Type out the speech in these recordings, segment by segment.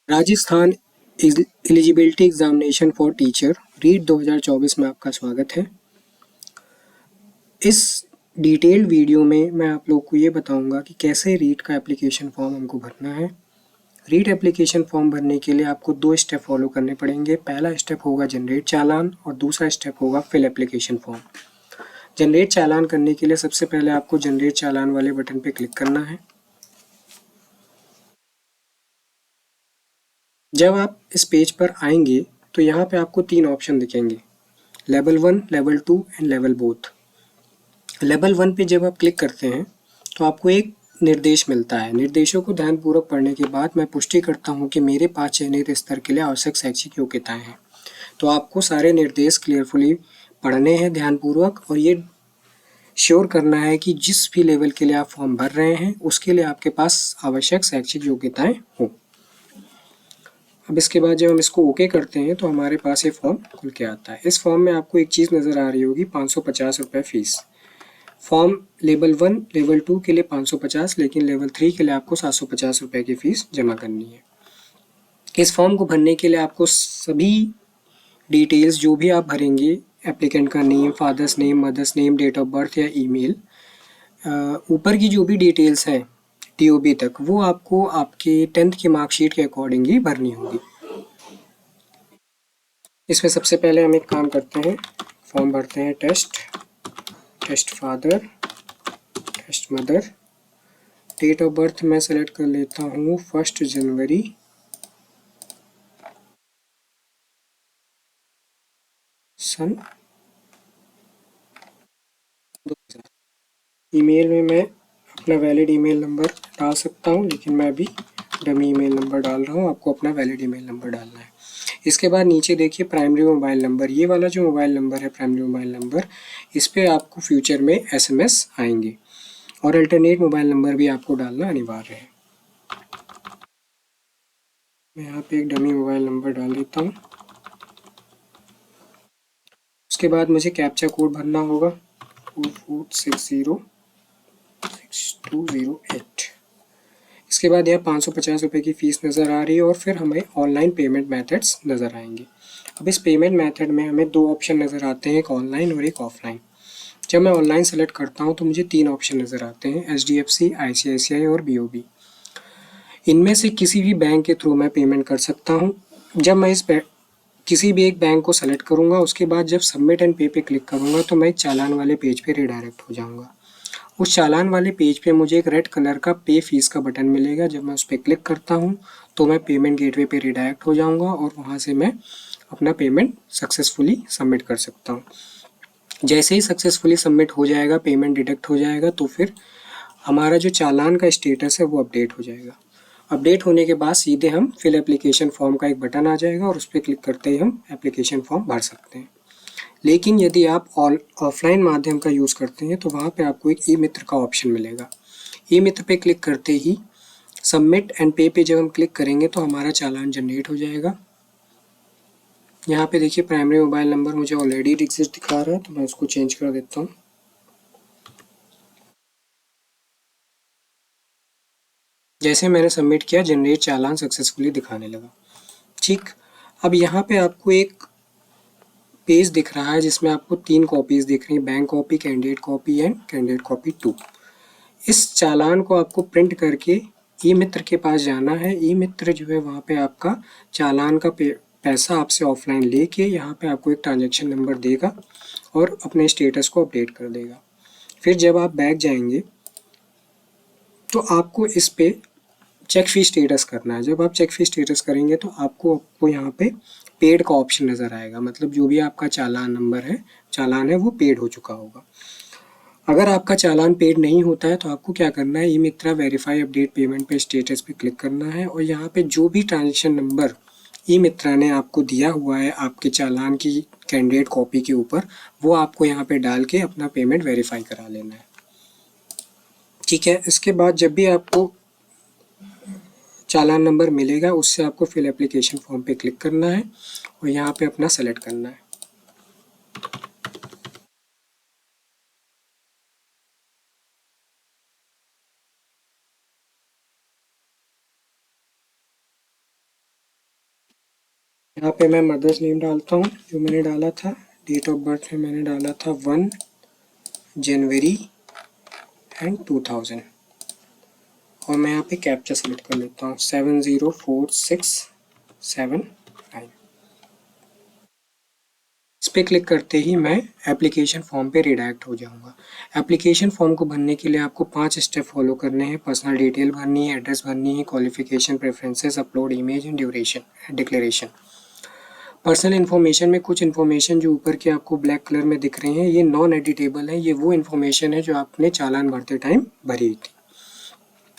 Rajasthan eligibility examination for teacher REET 2024 में आपका स्वागत है। इस डिटेल्ड वीडियो में मैं आप लोग को ये बताऊंगा कि कैसे रीट का एप्लीकेशन फॉर्म हमको भरना है। रीट एप्लीकेशन फॉर्म भरने के लिए आपको 2 स्टेप फॉलो करने पड़ेंगे। पहला स्टेप होगा जनरेट चालान और दूसरा स्टेप होगा फिल एप्लीकेशन फॉर्म। जनरेट चालान करने के लिए सबसे पहले आपको जनरेट चालान वाले बटन पर क्लिक करना है। जब आप इस पेज पर आएंगे तो यहाँ पे आपको 3 ऑप्शन दिखेंगे, level 1, level 2 and level both. Level 1 पे जब आप क्लिक करते हैं तो आपको एक निर्देश मिलता है। निर्देशों को ध्यानपूर्वक पढ़ने के बाद मैं पुष्टि करता हूँ कि मेरे पास चयनित स्तर के लिए आवश्यक शैक्षिक योग्यताएं हैं। तो आपको सारे निर्देश क्लियरफुली पढ़ने हैं ध्यानपूर्वक और ये श्योर करना है कि जिस भी लेवल के लिए आप फॉर्म भर रहे हैं उसके लिए आपके पास आवश्यक शैक्षिक योग्यताएं हों। अब इसके बाद जब हम इसको ओके करते हैं तो हमारे पास ये फॉर्म खुल के आता है। इस फॉर्म में आपको एक चीज़ नज़र आ रही होगी, 550 रुपये फ़ीस। फॉर्म लेवल 1, लेवल 2 के लिए 550, लेकिन लेवल 3 के लिए आपको 750 रुपये की फ़ीस जमा करनी है। इस फॉर्म को भरने के लिए आपको सभी डिटेल्स जो भी आप भरेंगे, एप्लीकेंट का name, father's name, mother's name, date of birth या ईमेल, ऊपर की जो भी डिटेल्स हैं TOB तक, वो आपको आपके 10th की मार्कशीट के अकॉर्डिंग ही भरनी होगी। इसमें सबसे पहले हम एक काम करते हैं, फॉर्म भरते हैं test father, test mother. Date of birth मैं सेलेक्ट कर लेता हूँ 1 जनवरी, सन 2000। ईमेल में मैं अपना वैलिड ईमेल नंबर डाल सकता हूँ, लेकिन मैं अभी डमी ईमेल नंबर डाल रहा हूँ। आपको अपना वैलिड ईमेल नंबर डालना है। इसके बाद नीचे देखिए प्राइमरी मोबाइल नंबर, ये वाला जो मोबाइल नंबर है प्राइमरी मोबाइल नंबर, इस पर आपको फ्यूचर में SMS आएंगे और अल्टरनेट मोबाइल नंबर भी आपको डालना अनिवार्य है। मैं यहाँ पे एक डमी मोबाइल नंबर डाल देता हूँ। उसके बाद मुझे कैप्चा कोड भरना होगा 44606208। इसके बाद यहाँ 550 रुपये की फ़ीस नज़र आ रही है और फिर हमें ऑनलाइन पेमेंट मेथड्स नज़र आएंगे। अब इस पेमेंट मेथड में हमें 2 ऑप्शन नज़र आते हैं, एक ऑनलाइन और एक ऑफलाइन। जब मैं ऑनलाइन सेलेक्ट करता हूँ तो मुझे 3 ऑप्शन नज़र आते हैं, HDFC, ICICI और BOB। इनमें से किसी भी बैंक के थ्रू मैं पेमेंट कर सकता हूँ। जब मैं किसी भी एक बैंक को सेलेक्ट करूँगा, उसके बाद जब सबमिट एंड पे पे क्लिक करूँगा तो मैं एक चालान वाले पेज पे रिडायरेक्ट हो जाऊँगा। उस चालान वाले पेज पे मुझे एक रेड कलर का पे फीस का बटन मिलेगा। जब मैं उस पर क्लिक करता हूँ तो मैं पेमेंट गेटवे पे रिडायरेक्ट हो जाऊँगा और वहाँ से मैं अपना पेमेंट सक्सेसफुली सबमिट कर सकता हूँ। जैसे ही सक्सेसफुली सबमिट हो जाएगा, पेमेंट डिडक्ट हो जाएगा, तो फिर हमारा जो चालान का स्टेटस है वो अपडेट हो जाएगा। अपडेट होने के बाद सीधे हम फिल एप्लीकेशन फॉर्म का एक बटन आ जाएगा और उस पर क्लिक करते ही हम एप्लीकेशन फॉर्म भर सकते हैं। लेकिन यदि आप ऑफलाइन माध्यम का यूज़ करते हैं तो वहाँ पे आपको एक ई मित्र का ऑप्शन मिलेगा। ई मित्र पे क्लिक करते ही सबमिट एंड पे पे जब हम क्लिक करेंगे तो हमारा चालान जनरेट हो जाएगा। यहाँ पे देखिए प्राइमरी मोबाइल नंबर मुझे ऑलरेडी एग्जिस्ट दिखा रहा है, तो मैं उसको चेंज कर देता हूँ। जैसे मैंने सबमिट किया, जनरेट चालान सक्सेसफुली दिखाने लगा। ठीक, अब यहाँ पे आपको एक पेज दिख रहा है जिसमें आपको 3 कॉपीज़ दिख रही हैं, bank copy, candidate copy and candidate copy 2। इस चालान को आपको प्रिंट करके ई मित्र के पास जाना है। ई मित्र जो है वहाँ पे आपका चालान का पैसा आपसे ऑफलाइन लेके यहाँ पे आपको एक ट्रांजैक्शन नंबर देगा और अपने स्टेटस को अपडेट कर देगा। फिर जब आप बैक जाएंगे तो आपको इस पे चेक फी स्टेटस करना है। जब आप चेक फी स्टेटस करेंगे तो आपको यहाँ पे पेड का ऑप्शन नज़र आएगा, मतलब जो भी आपका चालान नंबर है, चालान है, वो पेड हो चुका होगा। अगर आपका चालान पेड नहीं होता है तो आपको क्या करना है, ई मित्रा वेरीफाई अपडेट पेमेंट पे स्टेटस पे क्लिक करना है और यहाँ पे जो भी ट्रांजेक्शन नंबर ई मित्रा ने आपको दिया हुआ है आपके चालान की कैंडिडेट कॉपी के ऊपर, वो आपको यहाँ पे डाल के अपना पेमेंट वेरीफाई करा लेना है। ठीक है, इसके बाद जब भी आपको चालान नंबर मिलेगा उससे आपको फिल एप्लीकेशन फॉर्म पे क्लिक करना है और यहाँ पे अपना सेलेक्ट करना है। यहाँ पे मैं मदर्स नेम डालता हूँ जो मैंने डाला था। डेट ऑफ बर्थ में मैंने डाला था 1 जनवरी एंड 2000 और मैं यहाँ पे कैप्चा सेलेक्ट कर लेता हूँ 70467 इस पर क्लिक करते ही मैं एप्लीकेशन फॉर्म पे रिडायरेक्ट हो जाऊंगा। एप्लीकेशन फॉर्म को भरने के लिए आपको 5 स्टेप फॉलो करने हैं। पर्सनल डिटेल भरनी है, एड्रेस भरनी है, qualification, preferences, upload image and duration declaration. Personal information में कुछ इन्फॉर्मेशन जो ऊपर के आपको ब्लैक कलर में दिख रहे हैं ये नॉन एडिटेबल है। ये वो इन्फॉर्मेशन है जो आपने चालान भरते टाइम भरी थी।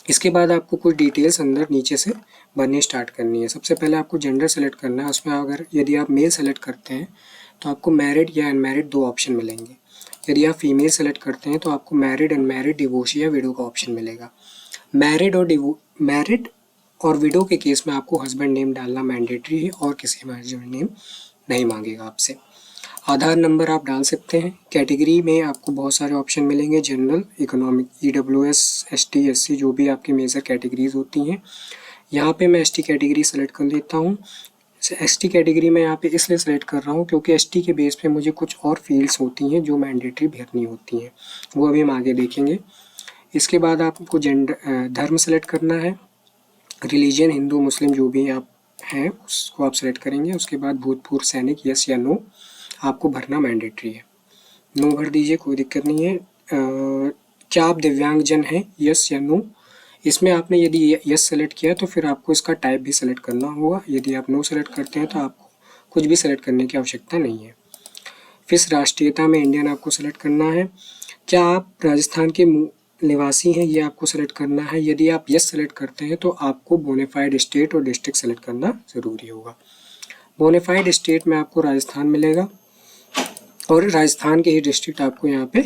इसके बाद आपको कुछ डिटेल्स अंदर नीचे से भरनी स्टार्ट करनी है। सबसे पहले आपको जेंडर सेलेक्ट करना है। उसमें अगर यदि आप मेल सेलेक्ट करते हैं तो आपको मैरिड या अनमैरिड 2 ऑप्शन मिलेंगे। यदि आप फीमेल सेलेक्ट करते हैं तो आपको मैरिड, अनमैरिड, डिवोर्सी या विडो का ऑप्शन मिलेगा। मैरिड और विडो के केस में आपको हस्बैंड नेम डालना मैंडेटरी है और किसी हस्बैंड नेम नहीं मांगेगा आपसे। आधार नंबर आप डाल सकते हैं। कैटेगरी में आपको बहुत सारे ऑप्शन मिलेंगे, general, economic, EWS, ST, SC, जो भी आपकी मेजर कैटेगरीज होती हैं। यहाँ पे मैं ST कैटेगरी सेलेक्ट कर लेता हूँ। ST कैटेगरी में यहाँ पे इसलिए सेलेक्ट कर रहा हूँ क्योंकि ST के बेस पे मुझे कुछ और फील्ड्स होती हैं जो मैंडेटरी भरनी होती हैं, वो अभी हम आगे देखेंगे। इसके बाद आपको धर्म सेलेक्ट करना है। रिलीजन हिंदू, मुस्लिम जो भी आप हैं उसको आप सेलेक्ट करेंगे। उसके बाद भूतपूर्व सैनिक, यस या नो आपको भरना मैंडेटरी है। नो भर दीजिए, कोई दिक्कत नहीं है। क्या आप दिव्यांगजन हैं, यस या नो। इसमें आपने यदि यस सेलेक्ट किया तो फिर आपको इसका टाइप भी सेलेक्ट करना होगा। यदि आप नो सेलेक्ट करते हैं तो आपको कुछ भी सेलेक्ट करने की आवश्यकता नहीं है। फिर राष्ट्रीयता में इंडियन आपको सेलेक्ट करना है। क्या आप राजस्थान के निवासी हैं, ये आपको सेलेक्ट करना है। यदि आप यस सेलेक्ट करते हैं तो आपको बोनेफाइड स्टेट और डिस्ट्रिक्ट सेलेक्ट करना ज़रूरी होगा। बोनेफाइड स्टेट में आपको राजस्थान मिलेगा और राजस्थान के ही डिस्ट्रिक्ट आपको यहाँ पे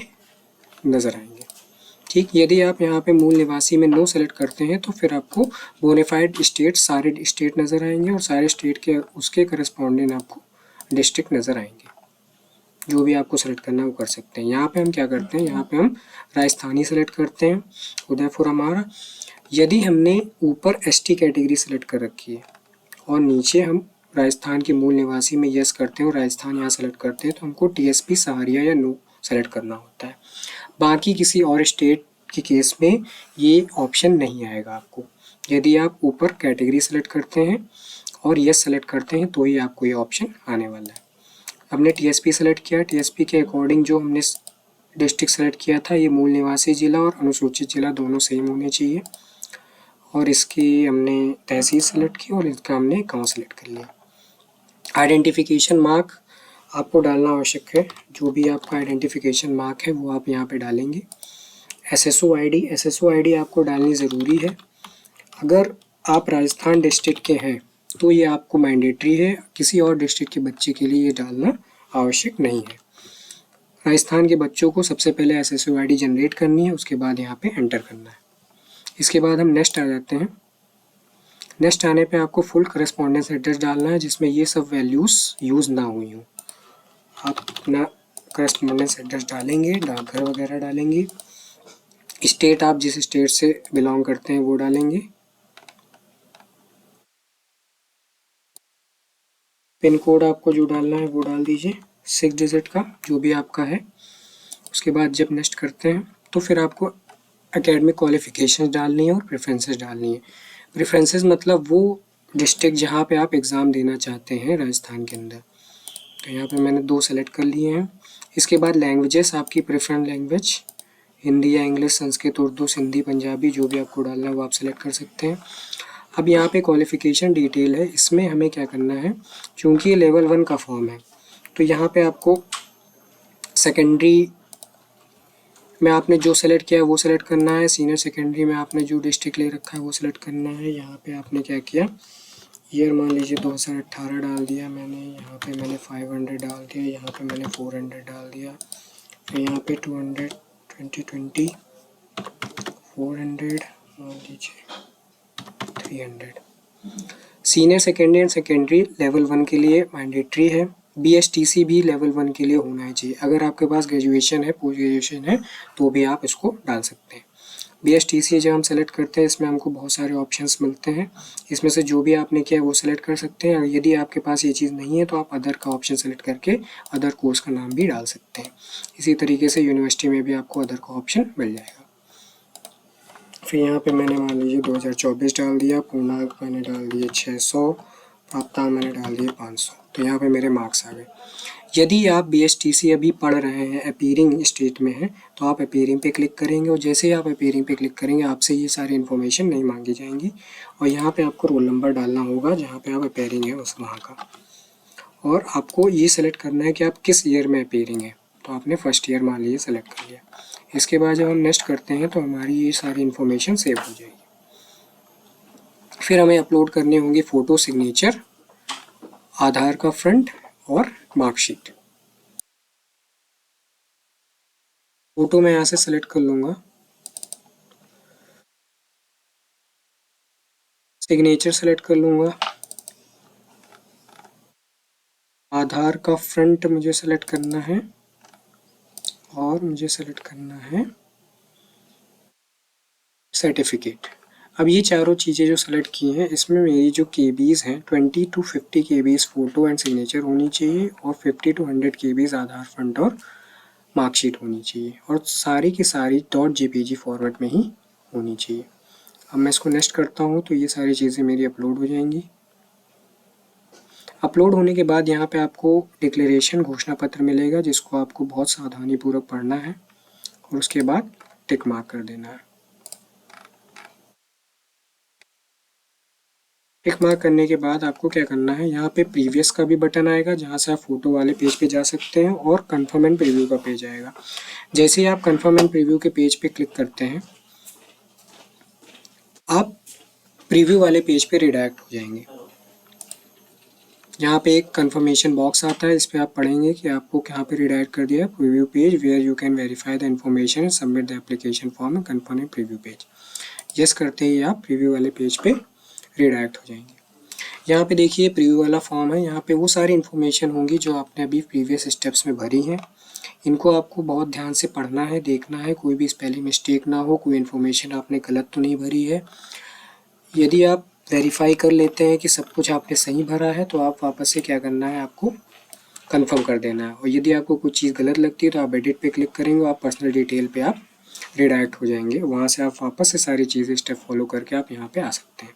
नज़र आएंगे। ठीक, यदि आप यहाँ पे मूल निवासी में नो सेलेक्ट करते हैं तो फिर आपको बोनेफाइड स्टेट सारे स्टेट नज़र आएंगे और सारे स्टेट के उसके करस्पॉन्डिंग आपको डिस्ट्रिक्ट नज़र आएंगे। जो भी आपको सेलेक्ट करना है वो कर सकते हैं। यहाँ पे हम क्या करते हैं, यहाँ पे हम राजस्थानी सेलेक्ट करते हैं, उदयपुर हमारा। यदि हमने ऊपर ST कैटेगरी सेलेक्ट कर रखी है और नीचे हम राजस्थान के मूल निवासी में यस करते हैं और राजस्थान यहाँ सेलेक्ट करते हैं तो हमको TSP सहारिया या नो सेलेक्ट करना होता है। बाकी किसी और स्टेट के केस में ये ऑप्शन नहीं आएगा आपको। यदि आप ऊपर कैटेगरी सेलेक्ट करते हैं और यस सेलेक्ट करते हैं तो ही आपको ये ऑप्शन आने वाला है। हमने TSP सेलेक्ट किया, TSP के अकॉर्डिंग जो हमने डिस्ट्रिक्ट सेलेक्ट किया था ये मूल निवासी जिला और अनुसूचित जिला दोनों सेम होने चाहिए। और इसकी हमने तहसील सेलेक्ट की और इसका हमने गाँव सेलेक्ट कर लिया। आइडेंटिफिकेशन मार्क आपको डालना आवश्यक है। जो भी आपका आइडेंटिफिकेशन मार्क है वो आप यहाँ पे डालेंगे। SSO ID आपको डालनी ज़रूरी है। अगर आप राजस्थान डिस्ट्रिक्ट के हैं तो ये आपको मैंडेटरी है, किसी और डिस्ट्रिक्ट के बच्चे के लिए ये डालना आवश्यक नहीं है। राजस्थान के बच्चों को सबसे पहले SSO ID जनरेट करनी है, उसके बाद यहाँ पे एंटर करना है। इसके बाद हम नेक्स्ट आ जाते हैं। नेक्स्ट आने पे आपको फुल करस्पॉन्डेंस एड्रेस डालना है जिसमें ये सब वैल्यूज़ यूज़ ना हुई हों। आप अपना करस्पॉन्डेंस एड्रेस डालेंगे, डाकघर वगैरह डालेंगे। स्टेट आप जिस स्टेट से बिलोंग करते हैं वो डालेंगे। पिन कोड आपको जो डालना है वो डाल दीजिए, 6 डिजिट का जो भी आपका है। उसके बाद जब नेक्स्ट करते हैं तो फिर आपको एकेडमिक क्वालिफिकेशन डालनी है और प्रेफरेंसेस डालनी है। प्रेफरेंसेस मतलब वो डिस्ट्रिक्ट जहाँ पे आप एग्ज़ाम देना चाहते हैं राजस्थान के अंदर। तो यहाँ पे मैंने 2 सेलेक्ट कर लिए हैं। इसके बाद लैंग्वेजेस, आपकी प्रेफरेंस लैंग्वेज हिंदी या इंग्लिश, संस्कृत, उर्दू, सिंधी, पंजाबी, जो भी आपको डालना है वो आप सेलेक्ट कर सकते हैं। अब यहाँ पे क्वालिफिकेशन डिटेल है, इसमें हमें क्या करना है, चूँकि ये लेवल 1 का फॉर्म है तो यहाँ पे आपको सेकेंडरी में आपने जो सेलेक्ट किया है वो सेलेक्ट करना है। सीनियर सेकेंडरी में आपने जो डिस्ट्रिक्ट ले रखा है वो सेलेक्ट करना है। यहाँ पे आपने क्या किया, ईयर मान लीजिए 2018 डाल दिया मैंने, यहाँ पे मैंने 500 डाल दिया, यहाँ पे मैंने 400 डाल दिया, फिर यहाँ पे 200, 2020, 400 मान लीजिए, 300। Senior secondary and secondary level 1 के लिए मैंडेटरी है। BSTC भी लेवल 1 के लिए होना चाहिए। अगर आपके पास ग्रेजुएशन है, पोस्ट ग्रेजुएशन है तो भी आप इसको डाल सकते हैं। BSTC जब हम सेलेक्ट करते हैं इसमें हमको बहुत सारे ऑप्शंस मिलते हैं, इसमें से जो भी आपने किया है वो सेलेक्ट कर सकते हैं। यदि आपके पास ये चीज़ नहीं है तो आप अदर का ऑप्शन सेलेक्ट करके अदर कोर्स का नाम भी डाल सकते हैं। इसी तरीके से यूनिवर्सिटी में भी आपको अदर का ऑप्शन मिल जाएगा। फिर यहाँ पे मैंने मान लीजिए 2024 डाल दिया, पूर्णांक मैंने डाल दिए 600, प्राप्तांक मैंने डाल दिए 500, तो यहाँ पे मेरे मार्क्स आ गए। यदि आप BSTC अभी पढ़ रहे हैं, अपीयरिंग स्टेट में है, तो आप अपीयरिंग पे क्लिक करेंगे और जैसे ही आप अपीयरिंग पे क्लिक करेंगे आपसे ये सारी इन्फॉर्मेशन नहीं मांगी जाएंगी और यहाँ पे आपको रोल नंबर डालना होगा जहाँ पे आप अपीयरिंग है उस वहाँ का, और आपको ये सेलेक्ट करना है कि आप किस ईयर में अपीयरिंग है, तो आपने फर्स्ट ईयर मान लीजिए सेलेक्ट कर लिया। इसके बाद जब हम नेक्स्ट करते हैं तो हमारी ये सारी इन्फॉर्मेशन सेव हो जाएगी। फिर हमें अपलोड करने होंगे फ़ोटो, सिग्नेचर, आधार का फ्रंट और मार्कशीट। फ़ोटो मैं यहाँ से सेलेक्ट कर लूँगा, सिग्नेचर सेलेक्ट कर लूँगा, आधार का फ्रंट मुझे सेलेक्ट करना है और मुझे सेलेक्ट करना है सर्टिफिकेट। अब ये चारों चीज़ें जो सेलेक्ट की हैं इसमें मेरी जो KBs हैं 20 to 50 KBs photo and signature होनी चाहिए और 50 to 100 KBs आधार फ्रंट और मार्कशीट होनी चाहिए और सारी की सारी .jpg फॉर्मेट में ही होनी चाहिए। अब मैं इसको नेक्स्ट करता हूँ तो ये सारी चीज़ें मेरी अपलोड हो जाएंगी। अपलोड होने के बाद यहाँ पे आपको डिक्लेरेशन घोषणा पत्र मिलेगा जिसको आपको बहुत सावधानीपूर्वक पढ़ना है और उसके बाद टिक मार्क कर देना है। टिक मार्क करने के बाद आपको क्या करना है, यहाँ पे प्रीवियस का भी बटन आएगा जहाँ से आप फोटो वाले पेज पे जा सकते हैं और कन्फर्म एंड प्रीव्यू का पेज आएगा। जैसे ही आप कन्फर्म एंड प्रीव्यू के पेज पे क्लिक करते हैं आप प्रीव्यू वाले पेज पे रिडायरेक्ट हो जाएंगे। यहाँ पे एक कन्फर्मेशन बॉक्स आता है, इस पर आप पढ़ेंगे कि आपको कहाँ पे रिडायरेक्ट कर दिया है, preview page where you can verify the information and submit the application form and confirm and preview page. Yes करते ही आप प्रीव्यू वाले पेज पे रिडायरेक्ट हो जाएंगे। यहाँ पे देखिए प्रीव्यू वाला फॉर्म है, यहाँ पे वो सारी इन्फॉर्मेशन होंगी जो आपने अभी प्रीवियस स्टेप्स में भरी हैं। इनको आपको बहुत ध्यान से पढ़ना है, देखना है, कोई भी स्पेलिंग मिस्टेक ना हो, कोई इन्फॉर्मेशन आपने गलत तो नहीं भरी है। यदि आप वेरीफाई कर लेते हैं कि सब कुछ आपने सही भरा है तो आप वापस से क्या करना है, आपको कंफर्म कर देना है। और यदि आपको कुछ चीज़ गलत लगती है तो आप एडिट पे क्लिक करेंगे, आप पर्सनल डिटेल पे आप रिडायरेक्ट हो जाएंगे, वहाँ से आप वापस से सारी चीज़ें स्टेप फॉलो करके आप यहाँ पे आ सकते हैं।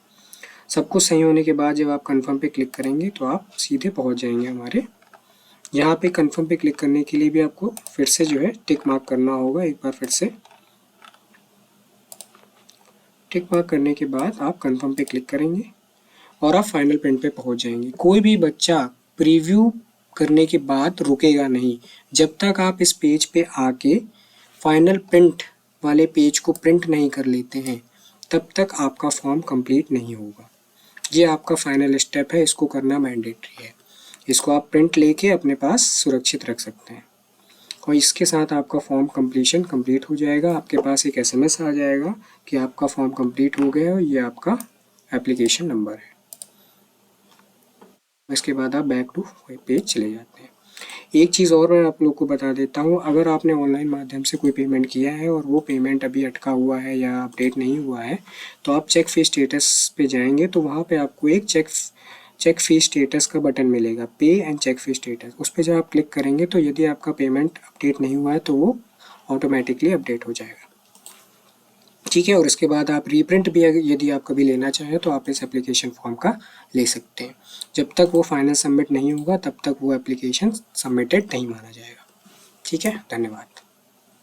सब कुछ सही होने के बाद जब आप कंफर्म पे क्लिक करेंगे तो आप सीधे पहुँच जाएंगे हमारे यहाँ पे। कंफर्म पे क्लिक करने के लिए भी आपको फिर से जो है टिक मार्क करना होगा, एक बार फिर से टिक मार्क करने के बाद आप कंफर्म पे क्लिक करेंगे और आप फाइनल प्रिंट पे पहुंच जाएंगे। कोई भी बच्चा प्रीव्यू करने के बाद रुकेगा नहीं, जब तक आप इस पेज पे आके फाइनल प्रिंट वाले पेज को प्रिंट नहीं कर लेते हैं तब तक आपका फॉर्म कंप्लीट नहीं होगा। ये आपका फाइनल स्टेप है, इसको करना मैंडेटरी है। इसको आप प्रिंट लेके अपने पास सुरक्षित रख सकते हैं और इसके साथ आपका फॉर्म कंप्लीशन कंप्लीट हो जाएगा। आपके पास एक SMS आ जाएगा कि आपका फॉर्म कंप्लीट हो गया है, ये आपका एप्लीकेशन नंबर है। इसके बाद आप बैक टू पेज चले जाते हैं। एक चीज़ और मैं आप लोग को बता देता हूँ, अगर आपने ऑनलाइन माध्यम से कोई पेमेंट किया है और वो पेमेंट अभी अटका हुआ है या अपडेट नहीं हुआ है तो आप चेक फी स्टेटस पे जाएंगे तो वहाँ पे आपको एक चेक फी स्टेटस का बटन मिलेगा, पे एंड चेक फी स्टेटस। उस पर जब आप क्लिक करेंगे तो यदि आपका पेमेंट अपडेट नहीं हुआ है तो वो ऑटोमेटिकली अपडेट हो जाएगा, ठीक है। और इसके बाद आप रीप्रिंट भी यदि आप कभी लेना चाहें तो आप इस एप्लीकेशन फॉर्म का ले सकते हैं। जब तक वो फाइनल सबमिट नहीं होगा तब तक वो एप्लीकेशन सबमिटेड नहीं माना जाएगा, ठीक है। धन्यवाद।